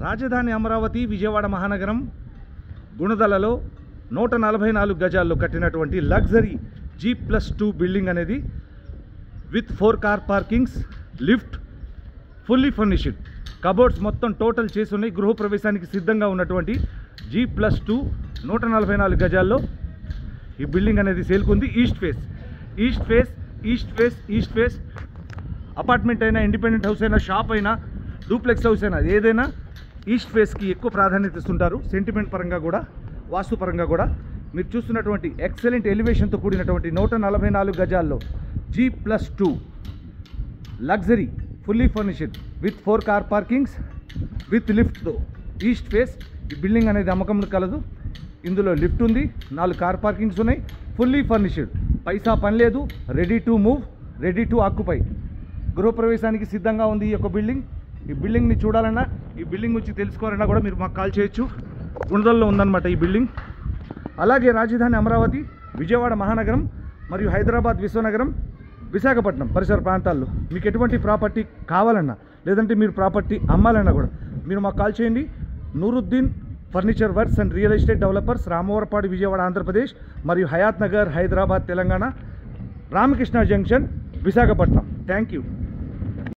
రాజధాని అమరావతి విజయవాడ మహానగరం గుణదలలో 144 గజాల్లో కట్టినటువంటి లగ్జరీ G+2 బిల్డింగ్ అనేది with 4 car parkings, lift, fully furnished, cupboards మొత్తం టోటల్ చేసి ఉన్నాయి. గృహప్రవేశానికి సిద్ధంగా ఉన్నటువంటి G+2 144 గజాల్లో ఈ బిల్డింగ్ అనేది సేల్కుంది. ఈస్ట్ ఫేస్ అపార్ట్మెంట్ అయినా, ఇండిపెండెంట్ హౌస్ అయినా, షాప్ అయినా, డూప్లెక్స్ హౌస్ అయినా, ఏదైనా ఈస్ట్ ఫేస్కి ఎక్కువ ప్రాధాన్యత ఇస్తుంటారు. సెంటిమెంట్ పరంగా కూడా, వాస్తు పరంగా కూడా. మీరు చూస్తున్నటువంటి ఎక్సలెంట్ ఎలివేషన్తో కూడినటువంటి 144 గజాల్లో G+2 luxury fully furnished with 4 car parkings with లిఫ్ట్తో ఈస్ట్ ఫేస్ ఈ బిల్డింగ్ అనేది అమ్మకంలో కలదు. ఇందులో లిఫ్ట్ ఉంది, 4 కార్ పార్కింగ్స్ ఉన్నాయి, ఫుల్లీ ఫర్నిష్డ్, పైసా పని లేదు, ready to move, ready to occupy. గృహప్రవేశానికి సిద్ధంగా ఉంది ఈ యొక్క బిల్డింగ్. ఈ బిల్డింగ్ని చూడాలన్నా, ఈ బిల్డింగ్ గురించి తెలుసుకోవాలన్నా కూడా మీరు మాకు కాల్ చేయొచ్చు. గుణదల్లో ఉందన్నమాట ఈ బిల్డింగ్. అలాగే రాజధాని అమరావతి, విజయవాడ మహానగరం మరియు హైదరాబాద్ విశ్వనగరం, విశాఖపట్నం పరిసర ప్రాంతాల్లో మీకు ఎటువంటి ప్రాపర్టీ కావాలన్నా, లేదంటే మీరు ప్రాపర్టీ అమ్మాలన్నా కూడా మీరు మాకు కాల్ చేయండి. Nooruddin furniture works and real estate developers, Ramavarapadu, Vijayawada, Andhra Pradesh, మరియు Hayath Nagar, Hyderabad, Telangana, Ramakrishna junction, Visakhapatnam. Thank you.